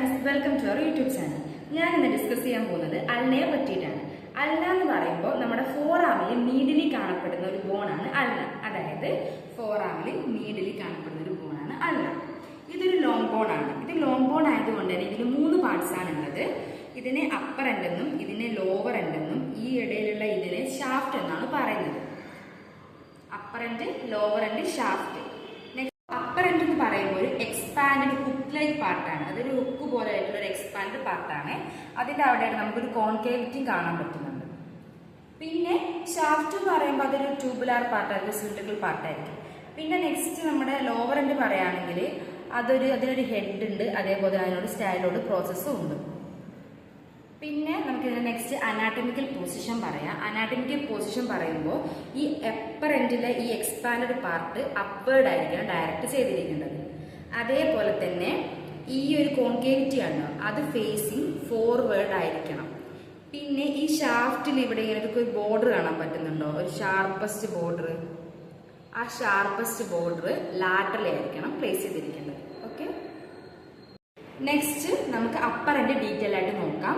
Guys, welcome to our YouTube channel. ഞാൻ ഇന്ന് discuss ചെയ്യാൻ പോകുന്നത് അൾനയെ പറ്റിയിട്ടാണ്. അൾന എന്ന് പറയുമ്പോൾ നമ്മുടെ ഫോറാമിൽ മീഡിലി കാണപ്പെടുന്ന ഒരു ബോണാണ് അൾന. അതായത് ഫോറാമിൽ മീഡിലി കാണപ്പെടുന്ന ഒരു ബോണാണ് അൾന. ഇതൊരു ലോങ് ബോണാണ്. ഇത് ലോങ് ബോൺ ആയതുകൊണ്ട് തന്നെ ഇതിന് 3 പാർട്സ് ആണ് ഉള്ളത്. ഇതിനെ അപ്പർ എൻഡ് എന്നും ഇതിനെ ലോവർ എൻഡ് എന്നും ഈ ഇടയിലുള്ള ഇതിനെ ഷാഫ്റ്റ് എന്നാണ് പറയുന്നത്. Upper end, lower end, shaft. Upper end എന്ന് പറയുമ്പോൾ ഒരു എക്സ്പാൻഡ് ഹുക്ക് ലൈക്ക് പാർട്ടാണ്. അതൊരു ഹുക്ക് പോലെ ആയിട്ടുള്ള ഒരു എക്സ്പാൻഡ് പാർട്ടാണ്. അതിന്റെ അവിടെയാണ് നമുക്കൊരു കോൺകേവിറ്റിയും കാണാൻ പറ്റുന്നുണ്ട്. പിന്നെ ഷാഫ്റ്റ് എന്ന് പറയുമ്പോൾ അതൊരു ട്യൂബുലാർ പാർട്ടായിരിക്കും, സിലിണ്ടറിക്കൽ പാർട്ടായിരിക്കും. പിന്നെ നെക്സ്റ്റ് നമ്മുടെ ലോവർ എൻഡ് പറയുകയാണെങ്കിൽ അതിനൊരു ഹെഡ് ഉണ്ട്, അതേപോലെ അതിനോട് സ്റ്റൈലോട് പ്രോസസ്സും ഉണ്ട്. പിന്നെ നമുക്ക് ഇതിന്റെ നെക്സ്റ്റ് അനാട്ടമിക്കൽ പൊസിഷൻ പറയാം. അനാട്ടമിക്കൽ പൊസിഷൻ പറയുമ്പോൾ ഈ അപ്പർ എൻഡിലെ ഈ എക്സ്പാൻഡ് പാർട്ട് അപ്വേർഡ് ആയിരിക്കണം ഡയറക്റ്റ് ചെയ്തിരിക്കേണ്ടത്. അതേപോലെ തന്നെ ഈ ഒരു കോൺകേവിറ്റി ആണ്, അത് ഫേസിങ് ഫോർവേഡ് ആയിരിക്കണം. പിന്നെ ഈ ഷാഫ്റ്റിൽ ഇവിടെ ഇങ്ങനെ ഒരു ബോർഡർ കാണാൻ പറ്റുന്നുണ്ടോ, ഒരു ഷാർപ്പസ്റ്റ് ബോർഡർ. ആ ഷാർപ്പസ്റ്റ് ബോർഡർ ലാറ്ററൽ ആയിരിക്കണം പ്ലേസ് ചെയ്തിരിക്കേണ്ടത്. ഓക്കെ, നെക്സ്റ്റ് നമുക്ക് അപ്പർ എൻഡ് ഡീറ്റെയിൽ ആയിട്ട് നോക്കാം.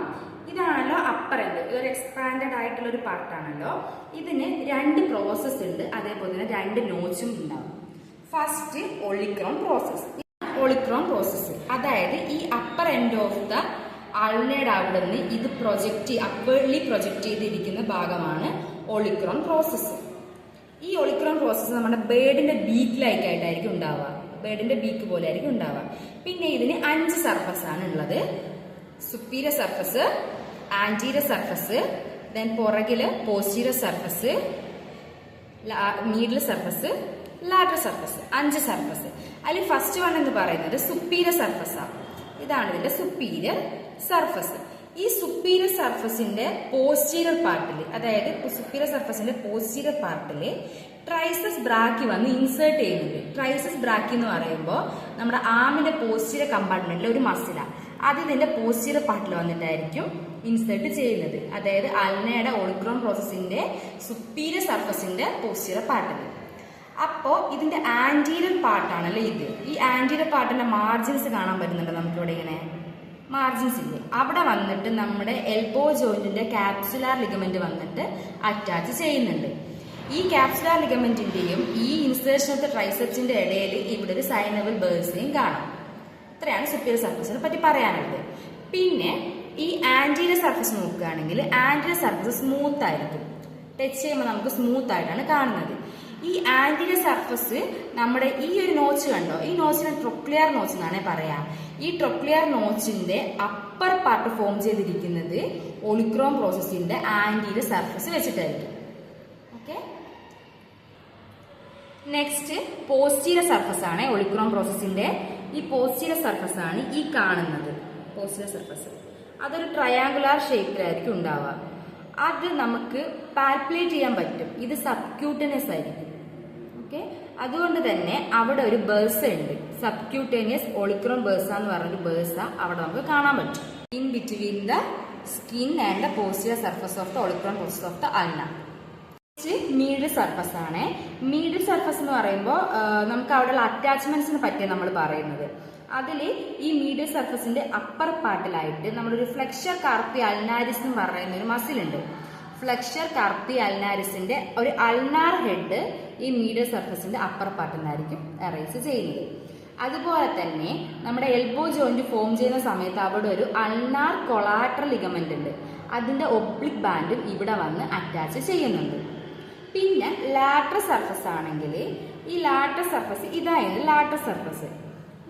ഇതാണല്ലോ അപ്പർ എൻഡ്. ഇതൊരു എക്സ്പാൻഡഡ് ആയിട്ടുള്ള ഒരു പാർട്ടാണല്ലോ. ഇതിന് 2 പ്രോസസ് ഉണ്ട്, അതേപോലെ തന്നെ 2 നോച്ചും ഉണ്ടാവും. First olecranon process. Olecranon process അതായത് ഈ അപ്പർ എൻഡ് ഓഫ് ദ അൾനയുടെ അവിടെ നിന്ന് ഇത് അപ്വേർഡ്ലി പ്രൊജക്ട് ചെയ്തിരിക്കുന്ന ഭാഗമാണ് ഒളിക്രോൺ പ്രോസസ്. ഈ ഒളിക്രോൺ പ്രോസസ് നമ്മുടെ ബേർഡിന്റെ ബീക്ക് ലൈക്ക് ആയിട്ടായിരിക്കും ഉണ്ടാവുക. ബേർഡിന്റെ ബീക്ക് പോലെ ആയിരിക്കും ഉണ്ടാവുക. പിന്നെ ഇതിന് 5 സർഫസ് ആണ് ഉള്ളത്. Superior surface, anterior surface, then പുറകില് posterior surface, medial surface, lateral surface. 5 surface. അതിൽ ഫസ്റ്റ് വൺ എന്ന് പറയുന്നത് സുപ്പീരിയർ സർഫസാണ്. ഇതാണ് ഇതിന്റെ സുപ്പീരിയർ സർഫസ്. ഈ സുപ്പീരിയർ സർഫസിന്റെ പോസ്റ്റീരിയർ പാർട്ടിൽ, അതായത് സുപ്പീരിയർ സർഫസിന്റെ പോസ്റ്റീരിയർ പാർട്ടിൽ ട്രൈസസ് ബ്രാക്കി വന്ന് ഇൻസേർട്ട് ചെയ്യുന്നുണ്ട്. ട്രൈസസ് ബ്രാക്കി എന്ന് പറയുമ്പോൾ നമ്മുടെ ആമിന്റെ പോസ്റ്റീരിയർ കമ്പാർട്ട്മെന്റിലെ ഒരു മസിലാണ്. അത് ഇതിന്റെ പോസ്റ്റീരിയർ പാർട്ടിൽ വന്നിട്ടായിരിക്കും ഇൻസേർട്ട് ചെയ്യുന്നത്. അതായത് അൾനയുടെ ഒളിക്രോൺ പ്രോസസ്സിന്റെ സുപ്പീരിയർ സർഫസിന്റെ പോസ്റ്റീരിയർ പാർട്ടിൽ. അപ്പോൾ ഇതിന്റെ ആന്റീരിയർ പാർട്ടാണല്ലോ ഇത്. ഈ ആന്റീരിയർ പാർട്ടിന്റെ മാർജിൻസ് കാണാൻ പറ്റുന്നുണ്ട് നമുക്കിവിടെ ഇങ്ങനെ മാർജിൻസ് ഇല്ലേ. അവിടെ വന്നിട്ട് നമ്മുടെ എൽബോ ജോയിന്റിന്റെ ക്യാപ്സുലാർ ലിഗമെന്റ് വന്നിട്ട് അറ്റാച്ച് ചെയ്യുന്നുണ്ട്. ഈ ക്യാപ്സുലാർ ലിഗമെന്റിന്റെയും ഈ ഇൻസേർഷൻ ഓഫ് ദ ട്രൈസെപ്സിന്റെ ഇടയിൽ ഇവിടെ ഒരു സൈനബിൾ ബേഴ്സിനെയും കാണാം. ഇത്രയാണ് സുപ്പീരിയർ സർഫസിനെ പറ്റി പറയാനുള്ളത്. പിന്നെ ഈ ആന്റീരിയർ സർഫസ് നോക്കുകയാണെങ്കിൽ ആന്റീരിയർ സർഫസ് സ്മൂത്ത് ആയിരിക്കും. ടച്ച് ചെയ്യുമ്പോൾ നമുക്ക് സ്മൂത്ത് ആയിട്ടാണ് കാണുന്നത്. ഈ ആന്റീരിയർ സർഫസ് നമ്മുടെ ഈ ഒരു നോച്ച് കണ്ടോ, ഈ നോച്ചിനെ ട്രൊക്ലിയർ നോച്ച് എന്നാണ് പറയാ. ഈ ട്രൊക്ലിയർ നോച്ചിന്റെ അപ്പർ പാർട്ട് ഫോം ചെയ്തിരിക്കുന്നത് ഒളിക്രോൺ പ്രോസസ്സിന്റെ ആന്റീരിയർ സർഫസ് വെച്ചിട്ടായിരിക്കും. ഓക്കെ, നെക്സ്റ്റ് പോസ്റ്റീരിയർ സർഫസ് ആണ് ഒളിക്രോൺ പ്രോസസ്സിന്റെ. ഈ പോസ്റ്റീരിയർ സർഫസ് ആണ് ഈ കാണുന്നത്. പോസ്റ്റീരിയർ സർഫസ് അതൊരു ട്രയാങ്കുലാർ ഷേപ്പിലായിരിക്കും ഉണ്ടാവുക. അത് നമുക്ക് പാൽപ്പുലേറ്റ് ചെയ്യാൻ പറ്റും. ഇത് സബ്ക്യൂട്ടേനിയസ് ആയിരിക്കും. ഓക്കെ, അതുകൊണ്ട് തന്നെ അവിടെ ഒരു ബേഴ്സ ഉണ്ട്. സബ്ക്യൂട്ടേനിയസ് ഒളിക്രോൺ ബേഴ്സ എന്ന് പറഞ്ഞൊരു ബേഴ്സ അവിടെ നമുക്ക് കാണാൻ പറ്റും. In between the skin and the posterior surface of the olecranon process of the ulna. Medial surface ആണ്. മീഡിൽ സർഫസ് എന്ന് പറയുമ്പോൾ നമുക്ക് അവിടെയുള്ള അറ്റാച്ച്മെന്റ്സിനെ പറ്റിയാണ് നമ്മൾ പറയുന്നത്. അതിൽ ഈ മീഡിൽ സർഫസിന്റെ അപ്പർ പാർട്ടിലായിട്ട് നമ്മളൊരു ഫ്ലെക്സർ കാർപ്പി അൾനാരിസ് എന്ന് പറയുന്ന ഒരു മസിൽ ഉണ്ട്. ഫ്ലെക്സർ കാർപ്പി അൾനാരിസിന്റെ ഒരു അൾനാർ ഹെഡ് ഈ മീഡിൽ സർഫസിന്റെ അപ്പർ പാർട്ടിൽ നിന്നായിരിക്കും അറൈസ് ചെയ്യുന്നത്. അതുപോലെ തന്നെ നമ്മുടെ എൽബോ ജോയിന്റ് ഫോം ചെയ്യുന്ന സമയത്ത് അവിടെ ഒരു അൾനാർ കൊളാട്രൽ ലിഗമെന്റ് ഉണ്ട്. അതിന്റെ ഒബ്ലിക് ബാൻഡും ഇവിടെ വന്ന് അറ്റാച്ച് ചെയ്യുന്നുണ്ട്. പിന്നെ ലാറ്ററൽ സർഫസ് ആണെങ്കിൽ ഈ ലാറ്ററൽ സർഫസ് ഇതായിരുന്നു ലാറ്ററൽ സർഫസ്.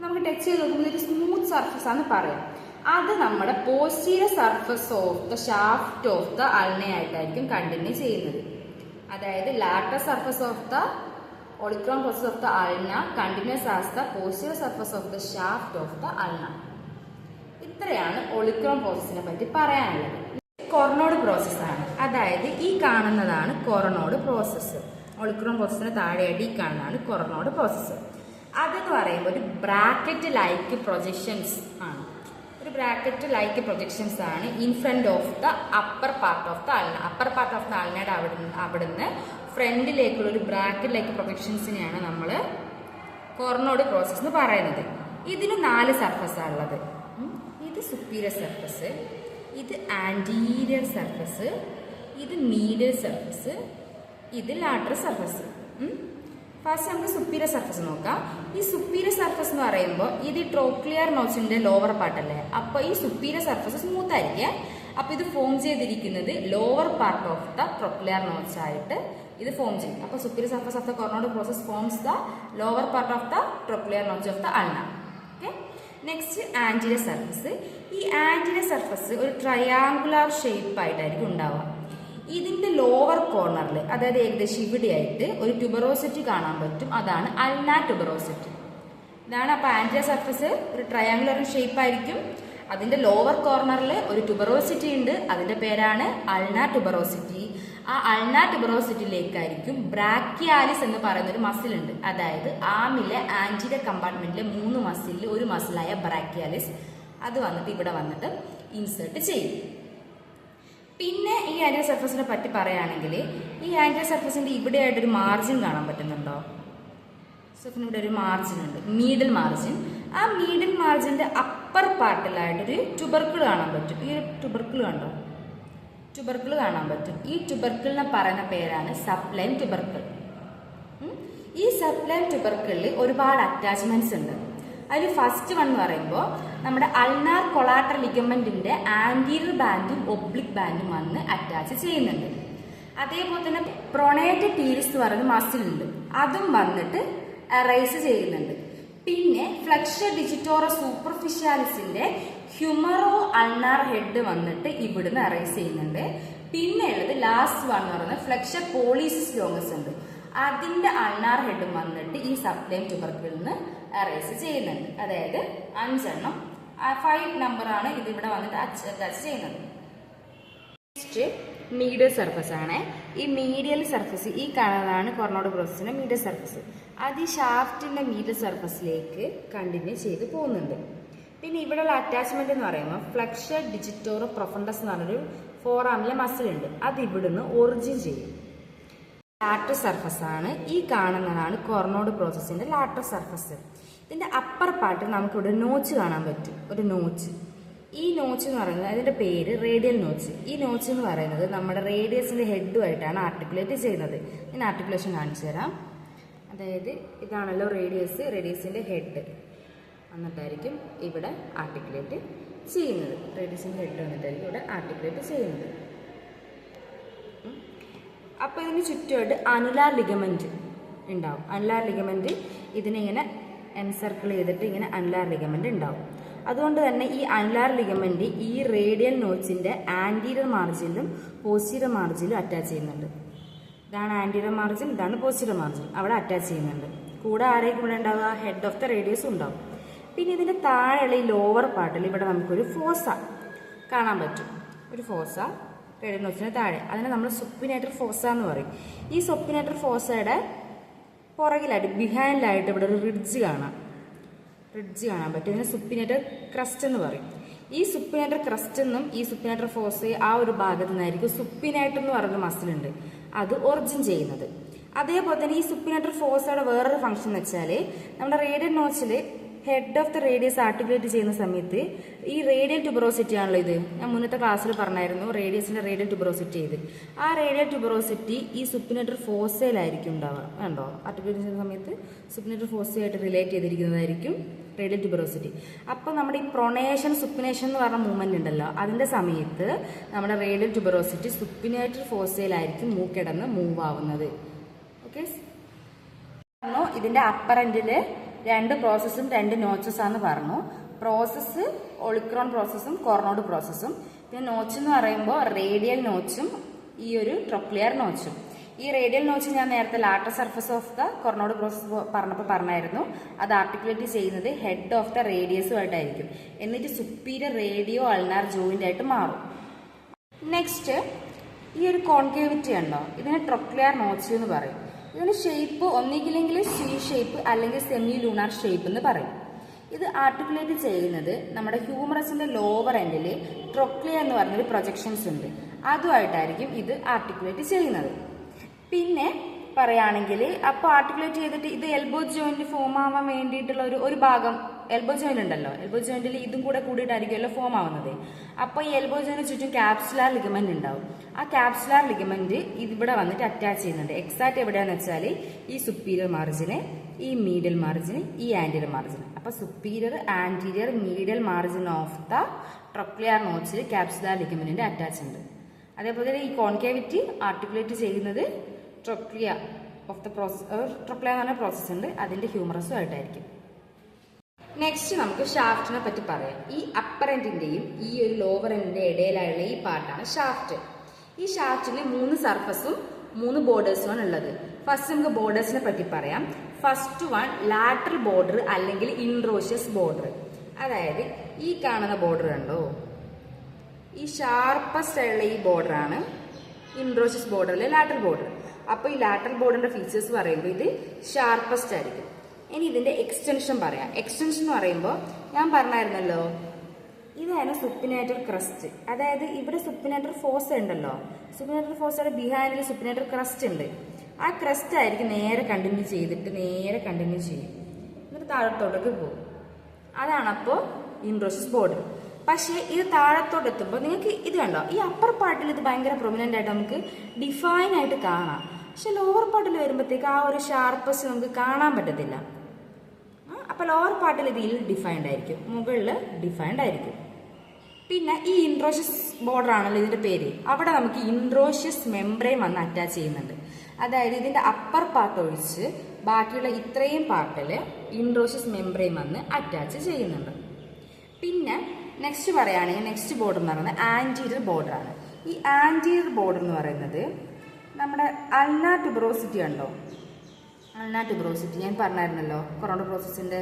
നമുക്ക് ടച്ച് ചെയ്ത് നോക്കുമ്പോൾ ഒരു സ്മൂത്ത് സർഫസ് ആണെന്ന് പറയാം. അത് നമ്മുടെ posterior surface of the shaft of the അൾനയായിട്ടായിരിക്കും കണ്ടിന്യൂ ചെയ്യുന്നത്. അതായത് lateral surface of the olecranon process of the ulna continues as the posterior surface of the shaft of the ulna. ഇത്രയാണ് ഒളിക്രോൺ പ്രോസസ്സിനെ പറ്റി പറയാനുള്ളത്. കൊറനോഡ് പ്രോസസ്സാണ്. അതായത് ഈ കാണുന്നതാണ് കൊറനോഡ് പ്രോസസ്സ്. ഒളിക്രോൺ പ്രോസസ്സിന് താഴെയായിട്ട് ഈ കാണുന്നതാണ് കൊറനോഡ് പ്രോസസ്സ്. അതെന്ന് പറയുമ്പോൾ ഒരു ബ്രാക്കറ്റ് ലൈക്ക് പ്രൊജക്ഷൻസ് ആണ്. ഒരു ബ്രാക്കറ്റ് ലൈക്ക് പ്രൊജക്ഷൻസ് ആണ് in front of the upper part of the ulna. Upper part of the അൾനയുടെ അവിടുന്ന് ഫ്രണ്ടിലേക്കുള്ള ഒരു ബ്രാക്കറ്റ് ലൈക്ക് പ്രൊജക്ഷൻസിനെയാണ് നമ്മൾ കൊറനോഡ് പ്രോസസ് എന്ന് പറയുന്നത്. ഇതിന് 4 സർഫസാണ് ഉള്ളത്. ഈ ഇത് സുപ്പീരിയർ സർഫസ്, ഇത് ആൻറ്റീരിയർ സർഫസ്, ഇത് മീഡിയൽ സർഫസ്, ഇത് ലാറ്ററൽ സർഫസ്. ഫസ്റ്റ് നമുക്ക് സുപ്പീരിയർ സർഫസ് നോക്കാം. ഈ സുപ്പീരിയർ സർഫസ് എന്ന് പറയുമ്പോൾ ഇത് ട്രോക്ലിയർ നോച്ചിന്റെ ലോവർ പാർട്ടല്ലേ, അപ്പോൾ ഈ സുപ്പീരിയർ സർഫസ് സ്മൂത്ത് ആയിരിക്കും. അപ്പൊ ഇത് ഫോം ചെയ്തിരിക്കുന്നത് lower part of the trochlear notch ആയിട്ട് ഇത് ഫോം ചെയ്യും. അപ്പൊ superior surface of the coronoid process forms the lower part of the trochlear notch of the ulna. Okay, next anterior surface. ഈ anterior surface ഒരു triangular shape ആയിട്ടായിരിക്കും ഉണ്ടാവുക. ഇതിന്റെ lower കോർണറിൽ, അതായത് ഏകദേശം ഇവിടെയായിട്ട് ഒരു ട്യൂബറോസിറ്റി കാണാൻ പറ്റും. അതാണ് അൾനാർ ട്യൂബറോസിറ്റി. ഇതാണ് അപ്പൊ ആൻറ്റീരിയർ സർഫസ് ഒരു ട്രയാങ്കുലർ ഷേപ്പ് ആയിരിക്കും. അതിന്റെ ലോവർ കോർണറിൽ ഒരു ട്യൂബറോസിറ്റി ഉണ്ട്, അതിന്റെ പേരാണ് അൾനാർ ട്യൂബറോസിറ്റി. ആ അൾനാർ ട്യൂബറോസിറ്റിയിലേക്കായിരിക്കും ബ്രാക്കിയാലിസ് എന്ന് പറയുന്ന ഒരു മസിൽ ഉണ്ട്. അതായത് ആമിലെ ആൻറ്റീരിയർ കമ്പാർട്ട്മെന്റിലെ 3 മസിലിൽ ഒരു മസിലായ ബ്രാക്കിയാലിസ് അത് വന്നിട്ട് ഇവിടെ വന്നിട്ട് ഇൻസേർട്ട് ചെയ്യും. പിന്നെ ഈ ആൻറ്റീരിയർ സർഫസിനെ പറ്റി പറയുകയാണെങ്കിൽ ഈ ആൻറ്റീരിയർ സർഫസിന്റെ ഇവിടെയായിട്ടൊരു മാർജിൻ കാണാൻ പറ്റുന്നുണ്ടോ? ഇവിടെ ഒരു മാർജിൻ ഉണ്ട്, മീഡിൽ മാർജിൻ. ആ മീഡിൽ മാർജിന്റെ അപ്പർ പാർട്ടിലായിട്ടൊരു ട്യൂബർക്കിൾ കാണാൻ പറ്റും. ഈ ഒരു ട്യൂബർക്കിൾ കണ്ടോ? ട്യൂബർക്കിൾ കാണാൻ പറ്റും. ഈ ട്യൂബർക്കിളിനെ പറയുന്ന പേരാണ് സബ്ലൈം ട്യൂബർക്കിൾ. ഈ സബ്ലൈം ട്യൂബർക്കിളിൽ ഒരുപാട് അറ്റാച്ച്മെന്റ്സ് ഉണ്ട്. അതിൽ ഫസ്റ്റ് വൺ എന്ന് പറയുമ്പോൾ നമ്മുടെ അൾനാർ കൊളാറ്ററൽ ലിഗമെന്റിന്റെ ആന്റീരിയർ ബാൻഡും ഒബ്ലിക് ബാൻഡും വന്ന് അറ്റാച്ച് ചെയ്യുന്നുണ്ട്. അതേപോലെ തന്നെ പ്രൊണേറ്റ് ടീരിസ് എന്ന് പറയുന്ന മസിൽ ഉണ്ട്, അതും വന്നിട്ട് അറൈസ് ചെയ്യുന്നുണ്ട്. പിന്നെ ഫ്ലെക്സർ ഡിജിറ്റോറ സൂപ്പർഫിഷ്യാലിസിന്റെ ഹ്യൂമറോ അൾനാർ ഹെഡ് വന്നിട്ട് ഇവിടുന്ന് അറൈസ് ചെയ്യുന്നുണ്ട്. പിന്നെ ഉള്ളത് ലാസ്റ്റ് വൺ എന്ന് പറയുന്നത് ഫ്ലെക്സർ പോളിസിസ് ലോങ്ങസ് ഉണ്ട്, അതിന്റെ അൾനാർ ഹെഡും വന്നിട്ട് ഈ സബ്ലൈം ട്യൂബർക്കിളിൽ നിന്ന് അറൈസ് ചെയ്യുന്നുണ്ട്. അതായത് 5 എണ്ണം, 5 നമ്പറാണ് ഇത് ഇവിടെ വന്നിട്ട് അറ്റാച്ച് ചെയ്യുന്നത്. നെക്സ്റ്റ് മീഡിയൽ സർഫസ് ആണ്. ഈ മീഡിയൽ സർഫസ് ഈ കാണുന്നതാണ് കോർണോഡ് പ്രോസസ്സിന്റെ മീഡിയൽ സർഫസ്. അത് ഈ ഷാഫ്റ്റിന്റെ മീഡിയൽ സർഫസിലേക്ക് കണ്ടിന്യൂ ചെയ്ത് പോകുന്നുണ്ട്. പിന്നെ ഇവിടെയുള്ള അറ്റാച്ച്മെന്റ് എന്ന് പറയുമ്പോൾ ഫ്ലെക്സർ ഡിജിറ്റോറോ പ്രൊഫണ്ടസ് എന്ന് പറഞ്ഞൊരു ഫോറാമിലെ മസിൽ ഉണ്ട്, അത് ഇവിടുന്ന് ഒറിജിൻ ചെയ്യും. ലാറ്ററൽ സർഫസ് ആണ്. ഈ കാണുന്നതാണ് കോർണോഡ് പ്രോസസ്സിന്റെ ലാറ്ററൽ സർഫസ്. ഇതിന്റെ അപ്പർ പാർട്ടിൽ നമുക്കിവിടെ നോച്ച് കാണാൻ പറ്റും, ഒരു നോച്ച്. ഈ നോച്ച് എന്ന് പറയുന്നത് അതിന്റെ പേര് റേഡിയൽ നോച്ച്. ഈ നോച്ച് എന്ന് പറയുന്നത് നമ്മുടെ റേഡിയസിന്റെ ഹെഡുമായിട്ടാണ് ആർട്ടിക്കുലേറ്റ് ചെയ്യുന്നത്. ഞാൻ ആർട്ടിക്കുലേഷൻ കാണിച്ചു തരാം. അതായത് ഇതാണല്ലോ റേഡിയസ്, റേഡിയസിന്റെ ഹെഡ് എന്നിട്ടായിരിക്കും ഇവിടെ ആർട്ടിക്കുലേറ്റ് ചെയ്യുന്നത്. റേഡിയസിന്റെ ഹെഡ് വന്നിട്ടായിരിക്കും ഇവിടെ ആർട്ടിക്കുലേറ്റ് ചെയ്യുന്നത്. അപ്പോൾ ഇതിന് ചുറ്റുമായിട്ട് അനുലാർ ലിഗമെന്റ് ഉണ്ടാവും. അനുലാർ ലിഗമെന്റ് ഇതിനിങ്ങനെ എൻസർക്കിൾ ചെയ്തിട്ട് ഇങ്ങനെ അനുലാർ ലിഗമെന്റ് ഉണ്ടാവും. അതുകൊണ്ട് തന്നെ ഈ അനുലാർ ലിഗമെന്റ് ഈ റേഡിയൽ നോച്ചിന്റെ ആന്റീരിയർ മാർജിനിലും പോസ്റ്റീരിയർ മാർജിനിലും അറ്റാച്ച് ചെയ്യുന്നുണ്ട്. ഇതാണ് ആന്റീരിയർ മാർജിൻ, ഇതാണ് പോസ്റ്റീരിയർ മാർജിൻ, അവിടെ അറ്റാച്ച് ചെയ്യുന്നുണ്ട്. കൂടെ ആരെയും ഇവിടെ ഉണ്ടാവുക? ഹെഡ് ഓഫ് ദ റേഡിയസ് ഉണ്ടാവും. പിന്നെ ഇതിന്റെ താഴെയുള്ള ഈ ലോവർ പാർട്ടിൽ ഇവിടെ നമുക്കൊരു ഫോസ കാണാൻ പറ്റും, ഒരു ഫോസ റേഡിയൽ നോച്ചിന് താഴെ. അതിനെ നമ്മൾ സുപ്പിനേറ്റർ ഫോസ എന്ന് പറയും. ഈ സുപ്പിനേറ്റർ ഫോസയുടെ പുറകിലായിട്ട് ബിഹൈൻഡിലായിട്ട് ഇവിടെ ഒരു റിഡ്ജ് കാണാൻ പറ്റും. ഇതിനെ സുപ്പിനേറ്റർ ക്രസ്റ്റ് എന്ന് പറയും. ഈ സുപ്പിനേറ്റർ ക്രസ്റ്റ് എന്നും ഈ സുപ്പിനേറ്റർ ഫോസ ആ ഒരു ഭാഗത്തു നിന്നായിരിക്കും സുപ്പിനേറ്റർ എന്ന് പറയുന്ന മസിലുണ്ട് അത് ഒറിജിൻ ചെയ്യുന്നത്. അതേപോലെ തന്നെ ഈ സുപ്പിനേറ്റർ ഫോസയുടെ വേറൊരു ഫംഗ്ഷൻ എന്ന് വെച്ചാൽ നമ്മുടെ റേഡിയൽ നോച്ചിൽ head of the radius articulate ചെയ്യുന്ന സമയത്ത് ഈ റേഡിയൽ ട്യൂബറോസിറ്റി ആണല്ലോ ഇത്. ഞാൻ മുന്നത്തെ ക്ലാസ്സിൽ പറഞ്ഞായിരുന്നു റേഡിയസിന്റെ റേഡിയൽ ട്യൂബറോസിറ്റി ചെയ്ത്. ആ റേഡിയൽ ട്യൂബറോസിറ്റി ഈ സുപ്പിനേറ്റർ ഫോസയിലായിരിക്കും ഉണ്ടാവുക. കണ്ടോ? ആർട്ടിക്കുലേറ്റ് ചെയ്യുന്ന സമയത്ത് സുപ്പിനേറ്റർ ഫോസയായിട്ട് റിലേറ്റ് ചെയ്തിരിക്കുന്നതായിരിക്കും റേഡിയൽ ട്യൂബറോസിറ്റി. അപ്പോൾ നമ്മുടെ ഈ പ്രൊണേഷൻ സുപ്പിനേഷൻ എന്ന് പറഞ്ഞ മൂവ്മെന്റ് ഉണ്ടല്ലോ, അതിന്റെ സമയത്ത് നമ്മുടെ റേഡിയൽ ട്യൂബറോസിറ്റി സുപ്പിനേറ്റർ ഫോസയിലായിരിക്കും കിടന്ന് മൂവ് ആവുന്നത്. ഓക്കെ, ഇതിന്റെ അപ്പർ എൻഡില് 2 പ്രോസസ്സും 2 നോച്ചസ് ആണെന്ന് പറഞ്ഞു. പ്രോസസ്സ് ഒളിക്രോൺ പ്രോസസ്സും കോർണോഡ് പ്രോസസ്സും. പിന്നെ നോച്ച് എന്ന് പറയുമ്പോൾ റേഡിയൽ നോച്ചും ഈ ഒരു ട്രോക്ലിയർ നോച്ചും. ഈ റേഡിയൽ നോച്ച് ഞാൻ നേരത്തെ lateral surface of the coronoid process പറഞ്ഞായിരുന്നു. അത് ആർട്ടിക്കുലേറ്റ് ചെയ്യുന്നത് ഹെഡ് ഓഫ് ദ റേഡിയസുമായിട്ടായിരിക്കും. എന്നിട്ട് സുപ്പീരിയർ റേഡിയോ അൾനാർ ജോയിന്റ് ആയിട്ട് മാറും. നെക്സ്റ്റ് ഈ ഒരു കോൺകേവിറ്റി ഉണ്ടോ, ഇതിനെ ട്രോക്ലിയർ നോച്ച് എന്ന് പറയും. ഇതിന് ഷേപ്പ് ഒന്നുകില്ലെങ്കിൽ സി ഷേപ്പ് അല്ലെങ്കിൽ സെമി ലൂണാർ ഷേപ്പ് എന്ന് പറയും. ഇത് ആർട്ടിക്കുലേറ്റ് ചെയ്യുന്നത് നമ്മുടെ ഹ്യൂമറസിന്റെ ലോവർ എൻഡിൽ ട്രോക്ലിയ എന്ന് പറഞ്ഞൊരു പ്രൊജക്ഷൻസ് ഉണ്ട്, അതുമായിട്ടായിരിക്കും ഇത് ആർട്ടിക്കുലേറ്റ് ചെയ്യുന്നത്. പിന്നെ പറയുകയാണെങ്കിൽ അപ്പോൾ ആർട്ടിക്കുലേറ്റ് ചെയ്തിട്ട് ഇത് എൽബോ ജോയിന്റ് ഫോം ആവാൻ വേണ്ടിയിട്ടുള്ള ഒരു ഭാഗം എൽബോ ജോയിന്റ് ഉണ്ടല്ലോ, എൽബോ ജോയിന്റിൽ ഇതും കൂടെ കൂടിയിട്ടായിരിക്കുമല്ലോ ഫോം ആവുന്നത്. അപ്പോൾ ഈ എൽബോ ജോയിന്റ് ചുറ്റും ക്യാപ്സുലാർ ലിഗമെന്റ് ഉണ്ടാവും. ആ ക്യാപ്സുലാർ ലിഗമെന്റ് ഇവിടെ വന്നിട്ട് അറ്റാച്ച് ചെയ്യുന്നുണ്ട്. എക്സാക്ട് എവിടെയാന്ന് വെച്ചാൽ ഈ സുപ്പീരിയർ മാർജിന്, ഈ മീഡിയൽ മാർജിന്, ഈ ആന്റീരിയർ മാർജിന്. അപ്പൊ superior, anterior, medial margin of the trochlear നോച്ചിൽ ക്യാപ്സുലാർ ലിഗമെന്റിന്റെ അറ്റാച്ച് ഉണ്ട്. അതേപോലെ ഈ കോൺകേവിറ്റി ആർട്ടിക്കുലേറ്റ് ചെയ്യുന്നത് trochlea of the process, trochlea എന്ന് പറഞ്ഞ പ്രോസസ് ഉണ്ട്, അതിന്റെ ഹ്യൂമറസും ആയിട്ടായിരിക്കും. നെക്സ്റ്റ് നമുക്ക് ഷാഫ്റ്റിനെ പറ്റി പറയാം. ഈ അപ്പർ എൻഡിന്റെയും ഈ ഒരു ലോവർ എൻഡിന്റെ ഇടയിലായുള്ള ഈ പാർട്ടാണ് ഷാഫ്റ്റ്. ഈ ഷാഫ്റ്റിന് 3 സർഫസും 3 ബോർഡേഴ്സുമാണ് ഉള്ളത്. ഫസ്റ്റ് നമുക്ക് ബോർഡേഴ്സിനെ പറ്റി പറയാം. ഫസ്റ്റ് വൺ ലാറ്ററൽ ബോർഡർ അല്ലെങ്കിൽ ഇൻട്രോഷ്യസ് ബോർഡർ. അതായത് ഈ കാണുന്ന ബോർഡർ കണ്ടോ, ഈ ഷാർപ്പസ്റ്റ് ആയുള്ള ഈ ബോർഡറാണ് ഇൻട്രോഷ്യസ് ബോർഡറിലെ ലാറ്ററൽ ബോർഡർ. അപ്പോൾ ഈ ലാറ്ററൽ ബോർഡറിന്റെ ഫീച്ചേഴ്സ് പറയുമ്പോൾ ഇത് ഷാർപ്പസ്റ്റ് ആയിരിക്കും. ഇനി ഇതിന്റെ എക്സ്റ്റൻഷൻ പറയാം. എക്സ്റ്റൻഷൻ എന്ന് പറയുമ്പോൾ ഞാൻ പറഞ്ഞായിരുന്നല്ലോ, ഇതാണ് സുപ്പിനേറ്റർ ക്രസ്റ്റ്. അതായത് ഇവിടെ സുപ്പിനേറ്റർ ഫോസ ഉണ്ടല്ലോ, സുപ്പിനേറ്റർ ഫോസയുടെ ബിഹൈൻഡിൽ സുപ്പിനേറ്റർ ക്രസ്റ്റ് ഉണ്ട്. ആ ക്രസ്റ്റ് ആയിരിക്കും നേരെ കണ്ടിന്യൂ ചെയ്തിട്ട് നേരെ കണ്ടിന്യൂ ചെയ്യും, എന്നിട്ട് താഴത്തോട്ടേക്ക് പോകും. അതാണ് അപ്പോൾ ഇൻട്രോഷ്യസ് ബോർഡർ. പക്ഷേ ഇത് താഴത്തോട്ട് എത്തുമ്പോൾ നിങ്ങൾക്ക് ഇത് കണ്ടോ, ഈ അപ്പർ പാർട്ടിൽ ഇത് ഭയങ്കര പ്രൊമിനന്റ് ആയിട്ട് നമുക്ക് ഡിഫൈൻ ആയിട്ട് കാണാം. പക്ഷെ ലോവർ പാർട്ടിൽ വരുമ്പോഴത്തേക്ക് ആ ഒരു ഷാർപ്പസ് നമുക്ക് കാണാൻ പറ്റത്തില്ല. അപ്പൊ ലോവർ പാർട്ടിൽ ഇതിൽ ഡിഫൈൻഡ് ആയിരിക്കും, മുകളിൽ ഡിഫൈൻഡ് ആയിരിക്കും. പിന്നെ ഈ ഇൻട്രോഷ്യസ് ബോർഡർ ആണല്ലോ ഇതിന്റെ പേര്, അവിടെ നമുക്ക് ഇൻട്രോഷ്യസ് മെംബ്രെയിൻ വന്ന് അറ്റാച്ച് ചെയ്യുന്നുണ്ട്. അതായത് ഇതിന്റെ അപ്പർ പാർട്ട് ഒഴിച്ച് ബാക്കിയുള്ള ഇത്രയും പാർട്ടിൽ ഇൻട്രോഷ്യസ് മെംബ്രെയിൻ വന്ന് അറ്റാച്ച് ചെയ്യുന്നുണ്ട്. പിന്നെ നെക്സ്റ്റ് പറയുകയാണെങ്കിൽ നെക്സ്റ്റ് ബോർഡർ എന്ന് പറയുന്നത് ആന്റീരിയർ ബോർഡർ ആണ്. ഈ ആന്റീരിയർ ബോർഡർ എന്ന് പറയുന്നത് നമ്മുടെ അൾനാർ ട്യൂബറോസിറ്റി ഉണ്ടോ, അൾനാർ ട്യൂബറോസിറ്റി ഞാൻ പറഞ്ഞായിരുന്നല്ലോ, കൊറോണ പ്രോസസ്സിന്റെ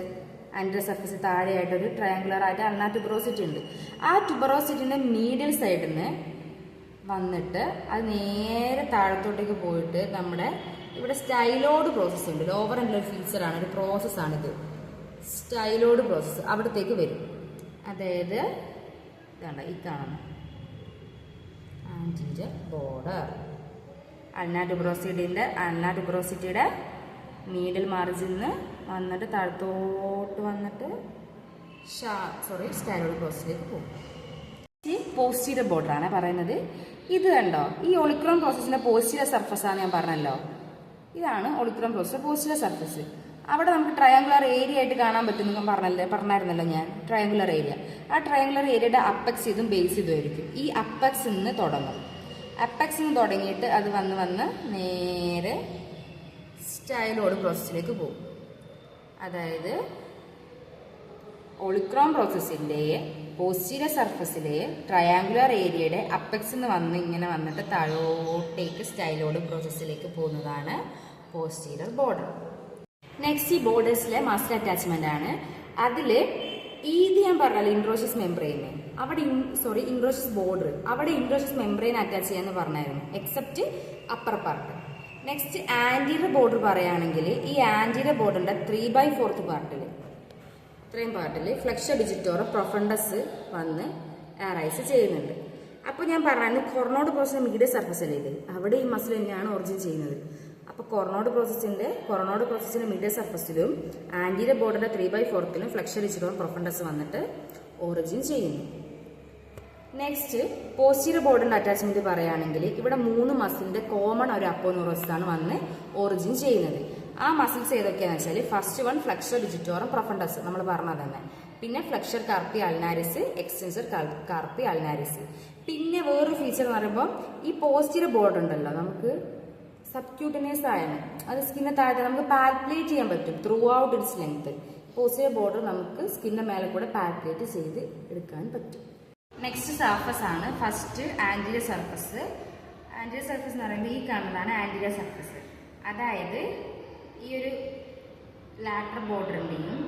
ആന്റീരിയർ സർഫസിൽ താഴെയായിട്ടൊരു ട്രയാങ്കുലർ ആയിട്ട് അൾനാർ ട്യൂബറോസിറ്റി ഉണ്ട്. ആ ട്യൂബറോസിറ്റിന്റെ മീഡിയൽ സൈഡിൽ നിന്ന് വന്നിട്ട് അത് നേരെ താഴത്തോട്ടേക്ക് പോയിട്ട് നമ്മുടെ ഇവിടെ സ്റ്റൈലോഡ് പ്രോസസ്സ് ഉണ്ട്. ലോവർ എൻഡിലൊരു ഫീച്ചറാണ്, ഒരു പ്രോസസ്സാണിത്, സ്റ്റൈലോഡ് പ്രോസസ്സ്. അവിടത്തേക്ക് വരും. അതായത് ഇതാണ് ഈ കാണുന്ന ആന്റീരിയർ ബോർഡർ. അൾനാർ ട്യൂബറോസിറ്റിയുടെ മീഡിയൽ മാർജിന് വന്നിട്ട് താഴത്തോട്ട് വന്നിട്ട് സ്റ്റൈലോഡ് പ്രോസസ്സിലേക്ക് പോകും. ഈ പോസ്റ്റീരിയർ ബോർഡർ ആണ് പറയുന്നത്. ഇത് കണ്ടോ, ഈ ഒളിക്രോൺ പ്രോസസ്സിന്റെ പോസ്റ്റീരിയർ സർഫസ് ആണ് ഞാൻ പറഞ്ഞല്ലോ. ഇതാണ് ഒളിക്രോൺ പ്രോസസ്സിന്റെ പോസ്റ്റീരിയർ സർഫസ്. അവിടെ നമുക്ക് ട്രയാങ്കുലർ ഏരിയ ആയിട്ട് കാണാൻ പറ്റും പറഞ്ഞായിരുന്നല്ലോ ഞാൻ, ട്രയാങ്കുലർ ഏരിയ. ആ ട്രയാങ്കുലർ ഏരിയയുടെ അപ്പെക്സ് ഇതും ബേസ് ഇതും ആയിരിക്കും. ഈ അപ്പെക്സിൽ നിന്ന് തുടങ്ങും. അപ്പെക്സിൽ നിന്ന് തുടങ്ങിയിട്ട് അത് വന്ന് നേരെ സ്റ്റൈലോഡ് പ്രോസസ്സിലേക്ക് പോകും. അതായത് ഒളിക്രോൺ പ്രോസസ്സിന്റെ പോസ്റ്റീരിയർ സർഫസിലെ ട്രയാങ്കുലർ ഏരിയയുടെ അപ്പെക്സിൽ നിന്ന് ഇങ്ങനെ വന്നിട്ട് താഴോട്ടേക്ക് സ്റ്റൈലോഡ് പ്രോസസ്സിലേക്ക് പോകുന്നതാണ് പോസ്റ്റീരിയർ ബോർഡർ. നെക്സ്റ്റ് ഈ ബോർഡേഴ്സിലെ മസിൽ അറ്റാച്ച്മെന്റ് ആണ്. അതില് ഇത് ഞാൻ പറഞ്ഞല്ലോ ഇൻട്രോഷ്യസ് മെംബ്രെയിൻ, അവിടെ ഇൻട്രോഷ്യസ് ബോർഡർ, അവിടെ ഇൻട്രോഷ്യസ് മെംബ്രെയിൻ അറ്റാച്ച് ചെയ്യാന്ന് പറഞ്ഞായിരുന്നു, except upper part. Next anterior border പറയുകയാണെങ്കിൽ ഈ ആന്റീരിയർ ബോർഡറിന്റെ 3/4 പാർട്ടിൽ, ഇത്രയും പാർട്ടിൽ ഫ്ലെക്സർ ഡിജിറ്റോറം പ്രൊഫണ്ടസ് വന്ന് ആറൈസ് ചെയ്യുന്നുണ്ട്. അപ്പോൾ ഞാൻ പറഞ്ഞു കൊറോണോഡ് പ്രോസസ്സിന്റെ മീഡിയൽ സർഫസ് അല്ലേ ഇത്, അവിടെ ഈ മസിൽ തന്നെയാണ് ഒറിജിൻ ചെയ്യുന്നത്. അപ്പോൾ കൊറോണോഡ് പ്രോസസ്സിന്റെ മീഡിയൽ സർഫസിലും ആന്റീരിയർ ബോർഡറിന്റെ 3/4 ഫ്ലെക്സർ ഡിജിറ്റോറം പ്രൊഫണ്ടസ് വന്നിട്ട് ഒറിജിൻ ചെയ്യുന്നു. നെക്സ്റ്റ് പോസ്റ്റീരിയർ ബോർഡറിന്റെ അറ്റാച്ച്മെന്റ് പറയുകയാണെങ്കിൽ ഇവിടെ 3 മസിലിന്റെ കോമൺ ഒരു അപ്പോന്യൂറോസിസ് ആണ് വന്ന് ഒറിജിൻ ചെയ്യുന്നത്. ആ മസിൽസ് ഏതൊക്കെയാണെന്ന് വെച്ചാൽ ഫസ്റ്റ് വൺ ഫ്ലെക്സർ ഡിജിറ്റോറം പ്രൊഫണ്ടസ് നമ്മൾ പറഞ്ഞത് തന്നെ, പിന്നെ ഫ്ലെക്സർ കാർപ്പി അൾനാരിസ്, എക്സ്റ്റൻസർ കാർപ്പി അൾനാരിസ്. പിന്നെ വേറൊരു ഫീച്ചർ എന്ന് പറയുമ്പോൾ ഈ പോസ്റ്റീരിയർ ബോർഡർ ഉണ്ടല്ലോ, നമുക്ക് സബ്ക്യൂട്ടനിയസ് ആണ്, അത് സ്കിന്നിന് താഴെ നമുക്ക് പാൽപ്പുലേറ്റ് ചെയ്യാൻ പറ്റും through out its length. Posterior border നമുക്ക് സ്കിന്നിന്റെ മേലെ കൂടെ പാൽപ്പുലേറ്റ് ചെയ്ത് എടുക്കാൻ പറ്റും. നെക്സ്റ്റ് സർഫസ് ആണ് first anterior surface. Anterior surface എന്ന് പറയുമ്പോൾ ഈ കാണുന്നതാണ് ആന്റീരിയർ സർഫസ്. അതായത് ഈ ഒരു ലാറ്ററൽ ബോർഡറിന്റെയും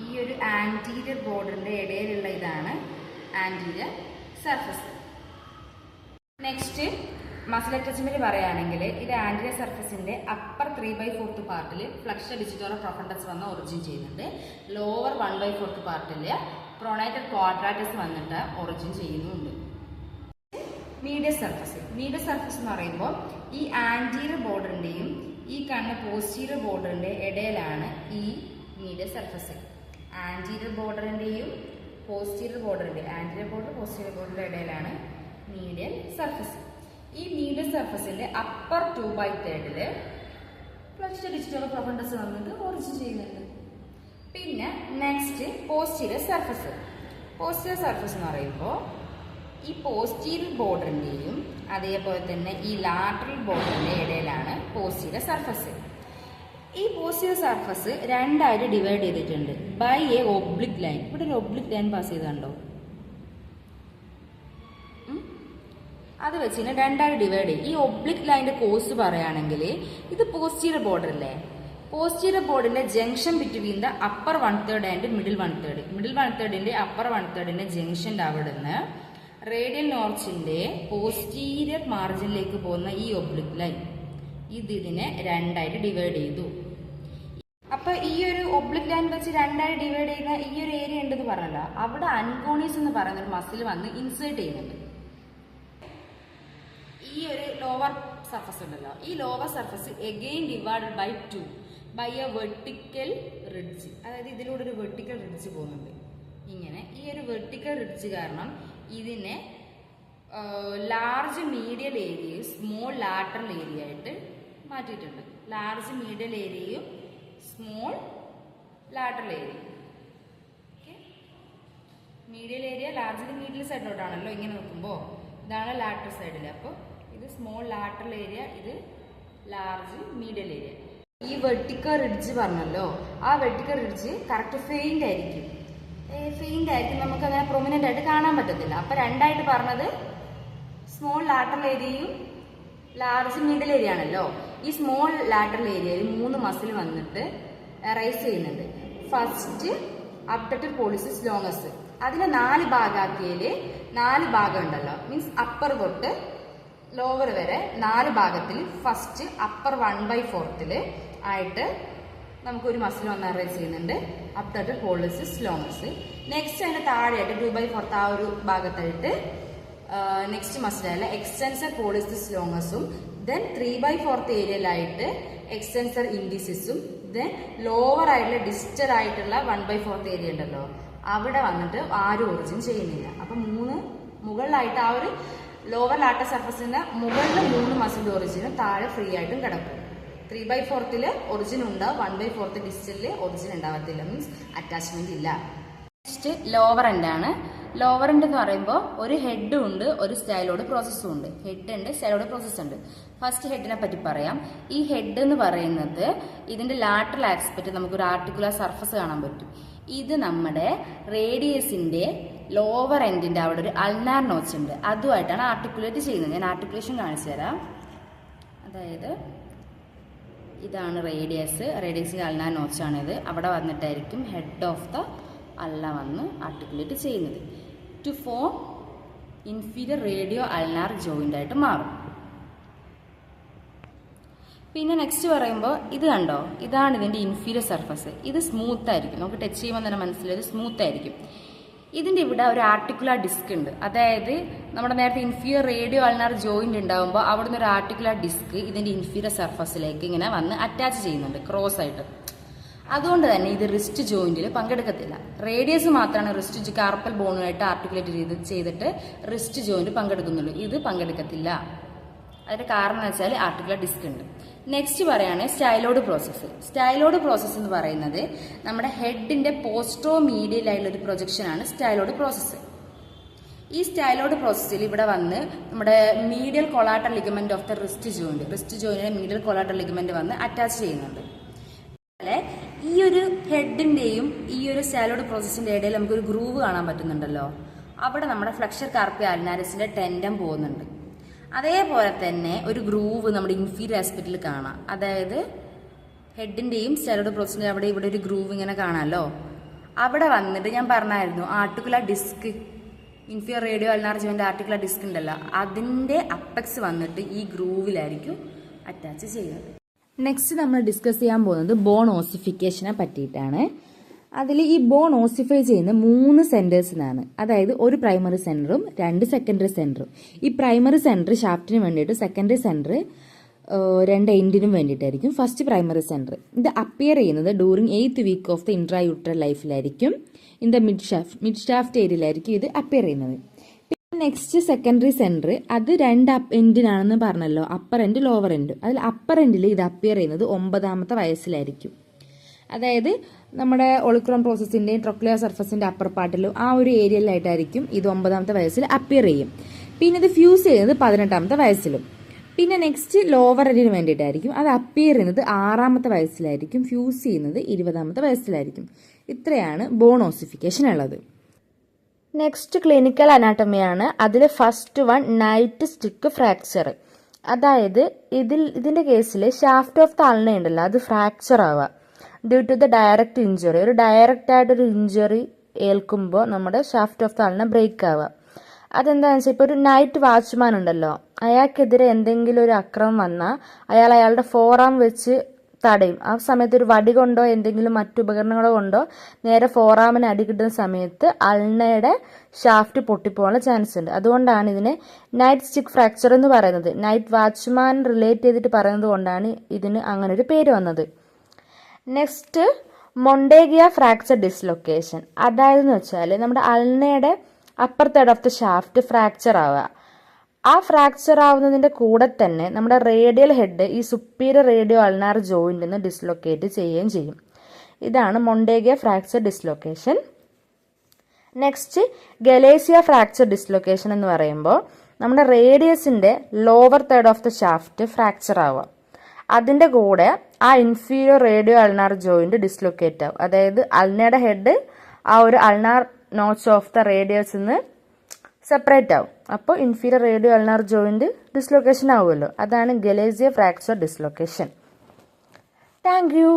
ഈ ഒരു ആന്റീരിയർ ബോർഡറിന്റെ ഇടയിലുള്ള ഇതാണ് anterior surface. Next muscle attachment പറയുകയാണെങ്കിൽ ഇത് ആന്റീരിയർ സർഫസിന്റെ അപ്പർ 3/4 പാർട്ടിൽ ഫ്ലെക്സർ ഡിജിറ്റോറം പ്രൊഫണ്ടസ് വന്ന് ഒറിജിൻ ചെയ്യുന്നുണ്ട്. ലോവർ 1/4 പാർട്ടിൽ പ്രൊണേറ്റഡ് ക്വാഡ്രാറ്റസ് വന്നിട്ട് ഒറിജിൻ ചെയ്യുന്നുണ്ട്. മീഡിയൽ സർഫസ് എന്ന് പറയുമ്പോൾ ഈ ആന്റീരിയർ ബോർഡറിന്റെയും ഈ കാണുന്ന പോസ്റ്റീരിയർ ബോർഡറിന്റെ ഇടയിലാണ് ഈ മീഡിയൽ സർഫസ്. ആൻറ്റീരിയർ ബോർഡറിൻ്റെയും പോസ്റ്റീരിയർ ബോർഡറിൻ്റെ ആൻറ്റീരിയർ ബോർഡർ പോസ്റ്റീരിയർ ബോർഡറിൻ്റെ ഇടയിലാണ് മീഡിയൽ സർഫസ്. ഈ മീഡിയൽ സർഫസിൻ്റെ അപ്പർ 2/3 ഫ്ലക്ഷ്ഡ് ഡിജിറ്റൽ പ്രൊഫണ്ടസ് വന്നിട്ട് ഒറിജിൻ ചെയ്യുന്നുണ്ട്. പിന്നെ next posterior surface. Posterior surface എന്ന് പറയുമ്പോൾ ഈ പോസ്റ്റീരിയർ ബോർഡറിൻ്റെയും അതേപോലെ തന്നെ ഈ ലാറ്ററൽ ബോർഡറിൻ്റെ ഇടയിലാണ് പോസ്റ്റീരിയർ സർഫസ്. ഈ പോസ്റ്റീരിയർ സർഫസ് രണ്ടായിട്ട് ഡിവൈഡ് ചെയ്തിട്ടുണ്ട് ബൈ എ ഒബ്ലിക് ലൈൻ. ഇവിടെ ഒരു ഒബ്ലിക് ലൈൻ പാസ് ചെയ്തുണ്ടോ? അത് വെച്ചിട്ട് രണ്ടായിട്ട് ഡിവൈഡ് ചെയ്യും. ഈ ഒബ്ലിക് ലൈൻ്റെ കോഴ്സ് പറയുകയാണെങ്കിൽ ഇത് പോസ്റ്റീരിയർ ബോർഡർ അല്ലേ? പോസ്റ്റീരിയർ ബോർഡിന്റെ junction between the upper 1/3 and middle 1/3. Middle 1/3ന്റെ അപ്പർ 1/3ന്റെ ജംഗ്ഷന്റെ അവിടെ നിന്ന് റേഡിയൽ നോർച്ചിന്റെ പോസ്റ്റീരിയർ മാർജിനിലേക്ക് പോകുന്ന ഈ ഒബ്ലിക് ലൈൻ ഇതിനെ രണ്ടായിട്ട് ഡിവൈഡ് ചെയ്തു. അപ്പൊ ഈ ഒരു ഒബ്ലിക് ലൈൻ വെച്ച് രണ്ടായിട്ട് ഡിവൈഡ് ചെയ്യുന്ന ഈ ഒരു ഏരിയ ഉണ്ടെന്ന് പറഞ്ഞല്ലോ, അവിടെ അൻകോണീസ് എന്ന് പറയുന്ന ഒരു മസിൽ വന്ന് ഇൻസേർട്ട് ചെയ്യുന്നുണ്ട്. ഈ ഒരു ലോവർ സർഫസ് ഉണ്ടല്ലോ, ഈ lower surface again divided by 2 by a vertical ridge. അതായത് ഇതിലൂടെ ഒരു വെർട്ടിക്കൽ റിഡ്ജ് പോകുന്നുണ്ട്. ഇങ്ങനെ ഈ ഒരു വെർട്ടിക്കൽ റിഡ്ജ് കാരണം ഇതിനെ ലാർജ് മീഡിയൽ ഏരിയയും സ്മോൾ ലാറ്ററൽ ഏരിയ ആയിട്ട് മാറ്റിയിട്ടുണ്ട്. ലാർജ് മീഡിയൽ ഏരിയയും small lateral area. Okay, medial area large medial സൈഡിലോട്ടാണല്ലോ ഇങ്ങനെ നോക്കുമ്പോൾ, ഇതാണ് ലാറ്ററൽ സൈഡിൽ. അപ്പോൾ ഇത് സ്മോൾ ലാറ്ററൽ ഏരിയ, ഇത് ലാർജ് മീഡിയൽ ഏരിയ. ഈ വെർട്ടിക്കൽ റിഡ്ജ് പറഞ്ഞല്ലോ, ആ വെർട്ടിക്കൽ റിഡ്ജ് കറക്റ്റ് ഫെയിൻഡ് ആയിരിക്കും. നമുക്ക് അങ്ങനെ പ്രൊമിനന്റ് ആയിട്ട് കാണാൻ പറ്റത്തില്ല. അപ്പൊ രണ്ടായിട്ട് പറഞ്ഞത് സ്മോൾ ലാറ്ററൽ ഏരിയയും ലാർജ് മിഡിൽ ഏരിയ ആണല്ലോ. ഈ സ്മോൾ ലാറ്ററൽ ഏരിയയിൽ 3 മസിൽ വന്നിട്ട് റൈസ് ചെയ്യുന്നുണ്ട്. First abductor pollicis longus. അതിനെ 4 ഭാഗമാക്കിയതിൽ 4 ഭാഗം ഉണ്ടല്ലോ, മീൻസ് അപ്പർ തൊട്ട് ലോവർ വരെ 4 ഭാഗത്തിൽ ഫസ്റ്റ് അപ്പർ 1/4 ആയിട്ട് നമുക്കൊരു മസിൽ വന്ന് അറേഞ്ച് ചെയ്യുന്നുണ്ട്, അബ്ഡക്ടർ പോളിസിസ് ലോങ്ങസ്. നെക്സ്റ്റ് അതിന്റെ താഴെയായിട്ട് 2/4 ആ ഒരു ഭാഗത്തായിട്ട് നെക്സ്റ്റ് മസിലായ എക്സ്റ്റൻസർ പോളിസിസ് ലോങ്ങസും, ദെൻ 3/4 ഏരിയയിലായിട്ട് എക്സ്റ്റൻസർ ഇൻഡിസിസും, ദെൻ ലോവർ ആയിട്ടുള്ള ഡിസ്റ്റർ ആയിട്ടുള്ള 1/4 ഏരിയ ഉണ്ടല്ലോ, അവിടെ വന്നിട്ട് ആരും ഒറിജിൻ ചെയ്യുന്നില്ല. അപ്പൊ മുകളിലായിട്ട് ആ ഒരു ലോവർ ലാറ്റർ സർഫസിന്റെ മുകളിൽ 3 മസിൽ ഒറിജിനും താഴെ ഫ്രീ ആയിട്ടും കിടക്കും. 3/4 ഒറിജിൻ ഉണ്ടാവും, 1/4 ഡിസ്റ്റലില് ഒറിജിൻ ഉണ്ടാവത്തില്ല, മീൻസ് അറ്റാച്ച്മെന്റ് ഇല്ല. നെക്സ്റ്റ് ലോവർ എൻഡ് ആണ്. ലോവർ എൻഡ് എന്ന് പറയുമ്പോൾ ഒരു ഹെഡും ഉണ്ട്, ഒരു സ്റ്റൈലോഡ് പ്രോസസ്സും ഉണ്ട്. ഹെഡ് ഉണ്ട്, സ്റ്റൈലോഡ് പ്രോസസ് ഉണ്ട്. ഫസ്റ്റ് ഹെഡിനെ പറ്റി പറയാം. ഈ ഹെഡ് എന്ന് പറയുന്നത് ഇതിന്റെ ലാറ്ററൽ ആസ്പെക്ട് നമുക്കൊരു ആർട്ടിക്കുലർ സർഫസ് കാണാൻ പറ്റും. ഇത് നമ്മുടെ റേഡിയസിന്റെ ലോവർ എൻഡിന്റെ അവിടെ ഒരു അൾനാർ നോച്ച് ഉണ്ട്, അതുമായിട്ടാണ് ആർട്ടിക്കുലേറ്റ് ചെയ്യുന്നത്. ഞാൻ ആർട്ടിക്കുലേഷൻ കാണിച്ചു തരാം. അതായത് ഇതാണ് റേഡിയസിന്റെ അൾനാർ നോച്ചാണിത്. അവിടെ വന്നിട്ടായിരിക്കും ഹെഡ് ഓഫ് ദ അൾന വന്ന് ആർട്ടിക്കുലേറ്റ് ചെയ്യുന്നത്. To form inferior radio ulnar joint ആയിട്ട് മാറും. പിന്നെ നെക്സ്റ്റ് പറയുമ്പോൾ ഇത് കണ്ടോ, ഇതാണ് ഇതിന്റെ ഇൻഫീരിയർ സർഫസ്. ഇത് സ്മൂത്ത് ആയിരിക്കും, നമുക്ക് ടച്ച് ചെയ്യുമ്പോൾ തന്നെ മനസ്സിലായത് സ്മൂത്ത് ആയിരിക്കും. ഇതിന്റെ ഇവിടെ ഒരു ആർട്ടിക്കുലർ ഡിസ്ക് ഉണ്ട്. അതായത് നമ്മുടെ നേരത്തെ ഇൻഫീരിയർ റേഡിയോ അൾനാർ ജോയിന്റ് ഉണ്ടാകുമ്പോൾ അവിടുന്ന് ഒരു ആർട്ടിക്കുലർ ഡിസ്ക് ഇതിന്റെ ഇൻഫീരിയർ സർഫസിലേക്ക് ഇങ്ങനെ വന്ന് അറ്റാച്ച് ചെയ്യുന്നുണ്ട് ക്രോസ് ആയിട്ട്. അതുകൊണ്ട് തന്നെ ഇത് റിസ്റ്റ് ജോയിന്റിൽ പങ്കെടുക്കത്തില്ല. റേഡിയസ് മാത്രമാണ് റിസ്റ്റ് കാർപ്പൽ ബോണുമായിട്ട് ആർട്ടിക്കുലേറ്റ് ചെയ്തിട്ട് റിസ്റ്റ് ജോയിന്റ് പങ്കെടുക്കുന്നുള്ളൂ, ഇത് പങ്കെടുക്കത്തില്ല. അതിന്റെ കാരണം എന്ന് വെച്ചാൽ ആർട്ടിക്കുലർ ഡിസ്ക് ഉണ്ട്. നെക്സ്റ്റ് പറയുകയാണെങ്കിൽ സ്റ്റൈലോഡ് പ്രോസസ്സ്. സ്റ്റൈലോഡ് പ്രോസസ്സ് എന്ന് പറയുന്നത് നമ്മുടെ ഹെഡിന്റെ പോസ്റ്റോ മീഡിയൽ ആയിട്ടുള്ള ഒരു പ്രൊജക്ഷൻ ആണ് സ്റ്റൈലോഡ് പ്രോസസ്സ്. ഈ സ്റ്റൈലോഡ് പ്രോസസ്സിൽ ഇവിടെ വന്ന് നമ്മുടെ medial collateral ligament of the wrist ജോയിന്റിന്റെ മീഡിയൽ കൊളാറ്റർ ലിഗമെന്റ് വന്ന് അറ്റാച്ച് ചെയ്യുന്നുണ്ട്. അതുപോലെ ഈ ഒരു ഹെഡിന്റെയും ഈ ഒരു സ്റ്റൈലോഡ് പ്രോസസ്സിന്റെ ഇടയിൽ നമുക്കൊരു ഗ്രൂവ് കാണാൻ പറ്റുന്നുണ്ടല്ലോ, അവിടെ നമ്മുടെ ഫ്ലെക്സർ കാർപ്പി അൾനാരിസിന്റെ ടെൻഡം പോകുന്നുണ്ട്. അതേപോലെ തന്നെ ഒരു ഗ്രൂവ് നമ്മുടെ ഇൻഫീരിയർ ആസ്പെക്റ്റിൽ കാണാം. അതായത് ഹെഡിന്റെയും സ്റ്റൈലോഡ് പ്രോസസ്സിന്റെ അവിടെ ഇവിടെ ഒരു ഗ്രൂവ് ഇങ്ങനെ കാണാമല്ലോ. അവിടെ വന്നിട്ട് ഞാൻ പറഞ്ഞായിരുന്നു articular disc, inferior radio ulnar joint articular disc ഉണ്ടല്ലോ, അതിന്റെ അപ്പെക്സ് വന്നിട്ട് ഈ ഗ്രൂവിലായിരിക്കും അറ്റാച്ച് ചെയ്യുന്നത്. നെക്സ്റ്റ് നമ്മൾ ഡിസ്കസ് ചെയ്യാൻ പോകുന്നത് ബോൺ ഓസിഫിക്കേഷനെ പറ്റിയിട്ടാണ്. അതിൽ ഈ ബോൺ ഓസിഫൈ ചെയ്യുന്ന 3 സെന്റേഴ്സിനാണ്. അതായത് ഒരു പ്രൈമറി സെന്ററും 2 സെക്കൻഡറി സെന്ററും. ഈ പ്രൈമറി സെന്റർ ഷാഫ്റ്റിന് വേണ്ടിയിട്ട്, സെക്കൻഡറി സെന്റർ രണ്ട് എൻഡിനും വേണ്ടിയിട്ടായിരിക്കും. ഫസ്റ്റ് പ്രൈമറി സെൻറ്റർ ഇത് അപ്പിയർ ചെയ്യുന്നത് during 8th week of the intrauterine ലൈഫിലായിരിക്കും. ഇൻ ദ മിഡ് ഷാഫ്റ്റ് ഏരിയയിലായിരിക്കും ഇത് അപ്പിയർ ചെയ്യുന്നത്. പിന്നെ നെക്സ്റ്റ് സെക്കൻഡറി സെൻറ്റർ അത് രണ്ട് എൻഡിനാണെന്ന് പറഞ്ഞല്ലോ, അപ്പർ എൻഡ് ലോവർ എൻഡ്. അതിൽ അപ്പർ എൻഡിൽ ഇത് അപ്പിയർ ചെയ്യുന്നത് 9ാമത്തെ വയസ്സിലായിരിക്കും. അതായത് നമ്മുടെ ഒളിക്രോൺ പ്രോസസ്സിൻ്റെയും ട്രൊക്ലിയർ സർഫസിൻ്റെ അപ്പർ പാർട്ടിലും ആ ഒരു ഏരിയയിലായിട്ടായിരിക്കും ഇത് 9ാമത്തെ വയസ്സിൽ അപ്പിയർ ചെയ്യും. പിന്നെ ഇത് ഫ്യൂസ് ചെയ്യുന്നത് 18ാമത്തെ വയസ്സിലും. പിന്നെ നെക്സ്റ്റ് ലോവർ എൻഡിന് വേണ്ടിയിട്ടായിരിക്കും. അത് അപ്പിയർ ചെയ്യുന്നത് 6ാമത്തെ വയസ്സിലായിരിക്കും. ഫ്യൂസ് ചെയ്യുന്നത് 20ാമത്തെ വയസ്സിലായിരിക്കും. ഇത്രയാണ് ബോൺ ഓസിഫിക്കേഷൻ ഉള്ളത്. നെക്സ്റ്റ് ക്ലിനിക്കൽ അനാട്ടമിയാണ്. അതിൽ first one night stick fracture. അതായത് ഇതിൻ്റെ കേസിൽ ഷാഫ്റ്റ് ഓഫ് ദ അൾന ഉണ്ടല്ലോ, അത് ഫ്രാക്ചർ ആവുക due to the direct injury. ഒരു ഡയറക്റ്റ് ആയിട്ടൊരു ഇഞ്ചുറി ഏൽക്കുമ്പോൾ നമ്മുടെ shaft of the ulna break ആവുക. അതെന്താണെന്ന് വെച്ചാൽ ഇപ്പോൾ ഒരു നൈറ്റ് വാച്ച്മാൻ ഉണ്ടല്ലോ, അയാൾക്കെതിരെ എന്തെങ്കിലും ഒരു അക്രമം വന്നാൽ അയാളുടെ ഫോറാം വെച്ച് തടയും. ആ സമയത്ത് ഒരു വടി കൊണ്ടോ എന്തെങ്കിലും മറ്റു ഉപകരണങ്ങളോ കൊണ്ടോ നേരെ ഫോറാമിന് അടി കിട്ടുന്ന സമയത്ത് അൾനയുടെ ഷാഫ്റ്റ് പൊട്ടിപ്പോകാനുള്ള ചാൻസ് ഉണ്ട്. അതുകൊണ്ടാണ് ഇതിനെ നൈറ്റ് സ്റ്റിക്ക് ഫ്രാക്ചർ എന്ന് പറയുന്നത്. നൈറ്റ് വാച്ച്മാൻ റിലേറ്റ് ചെയ്തിട്ട് പറയുന്നത് കൊണ്ടാണ് ഇതിന് അങ്ങനെ ഒരു പേര് വന്നത്. Next Monteggia fracture dislocation. അതായത് വെച്ചാൽ നമ്മുടെ അൾനയുടെ upper third of the shaft fracture ആവുക. ആ ഫ്രാക്ചർ ആവുന്നതിൻ്റെ കൂടെ തന്നെ നമ്മുടെ റേഡിയൽ ഹെഡ് ഈ സുപ്പീരിയർ റേഡിയോ അൾനാർ ജോയിന്റിൽ നിന്ന് ഡിസ്ലൊക്കേറ്റ് ചെയ്യുകയും ചെയ്യും. ഇതാണ് Monteggia fracture dislocation. Next Galeazzi fracture dislocation എന്ന് പറയുമ്പോൾ നമ്മുടെ റേഡിയസിൻ്റെ lower third of the shaft fracture ആവുക. അതിൻ്റെ കൂടെ ആ inferior radio ulnar joint dislocate ആവും. അതായത് അൾനയുടെ ഹെഡ് ആ ഒരു അൾനാർ നോച്ച് ഓഫ് ദ റേഡിയസിൽ നിന്ന് സെപ്പറേറ്റ് ആവും. അപ്പോൾ inferior radio ulnar joint dislocation ആവുമല്ലോ. അതാണ് ഗലേസിയ ഫ്രാക്ചർ ഡിസ്ലൊക്കേഷൻ. Thank you.